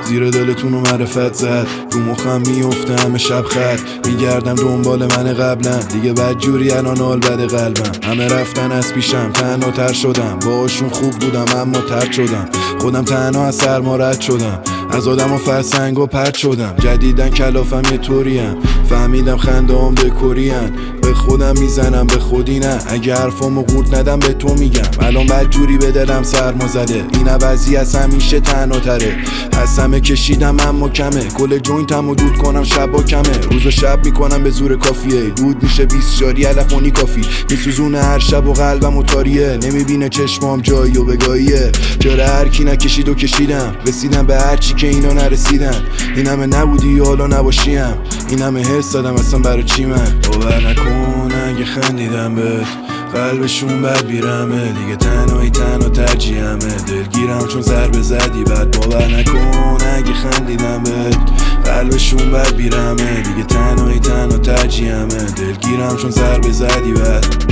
زیر دلتون و معرفت زد رو مخم میفته همه شب خط میگردم دنبال من قبلا دیگه بدجوری الان حال بده قلبم همه رفتن از پیشم تنها تر شدم باشون خوب بودم اما ترد شدم خودم تنها از سرما رد شدم از آدم و فرسنگ و پرد شدم جدیدن کلافم یه طوریم فهمیدم خنده هم دکورین به خودم میزنم به خودی نه اگه حرفامو قورت ندم به تو میگم الان بدجوری به دلم سرما زده این عوضی از همیشه تنها تره از همه کشیدم اما کمه کل جوینتمو دود کنم شب با کمه روز و شب میکنم به زور کافیه دود میشه 20 جاری علفونی کافی میسوزونه هر شب و قلبم و تاریه نمیبینه چشمام جایی و بگاهیه جاره هر کی نکشید و کشیدم رسیدم به هرچی که اینا نرسیدن این همه نبودی حالا نباشیم این همه حس دادم اصلا برای چی من باور نکن اگه خندیدم بهت قلبشون بد بیرمه دیگه تنها ترجیحمه دلگیرم چون ضربه زدی بعد باور نکن اگه خندیدم بهت قلبشون بد بیرمه دیگه تنها ترجیحمه دلگیرم چون ضربه زدی بعد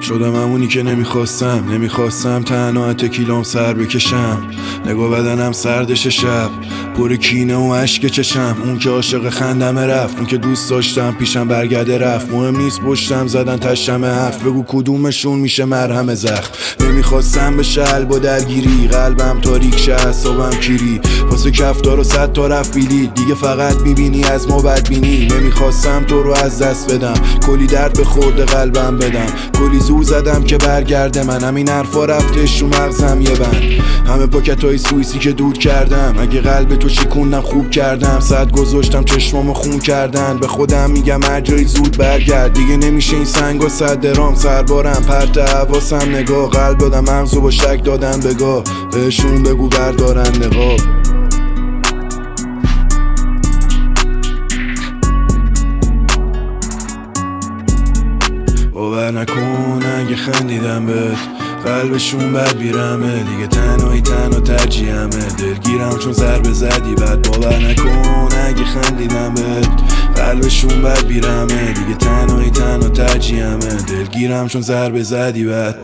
شدم همونی که نمیخواستم تنها تکیلام سر بکشم نگاه بدنم سردش شب پر کینه و عشق چشم اون که عاشق خندمه رفت اون که دوست داشتم پیشم برگرده رفت مهم نیست پشتم زدن تشم حرف بگو کدومشون میشه مرهم زخم نمیخواستم بشه قلب و درگیری قلبم تاریک شه حسابم کیری واسه کفتار و 100 تا رفت بیلی دیگه فقط میبینی از ما بدبینی نمیخواستم تو رو از دست بدم کلی درد به خورد قلبم بدم کلی زور زدم که برگرده من همین حرفا رفتش رو مغزم یه بند همه پاکتای سوئیسی که دود کردم اگه قلب تو شکوندم خوب کردم صد گذاشتم چشمامو خون کردن به خودم میگم هر جایی زود برگرد دیگه نمیشه این سنگا 100 درام سربارم پرت حواسم نگاه قلب دادم مغزو با شک دادن بگاه بهشون بگو بردارن نقاب باور نکن اگه خندیدم بهت قلبشون بد بیرمه دیگه تنها ترجیحمه دلگیرم چون ضربه زدی بعد باور نکن اگه خندیدم بهت قلبشون بد بیرمه دیگه تنها ترجیحمه دلگیرم چون ضربه زدی بعد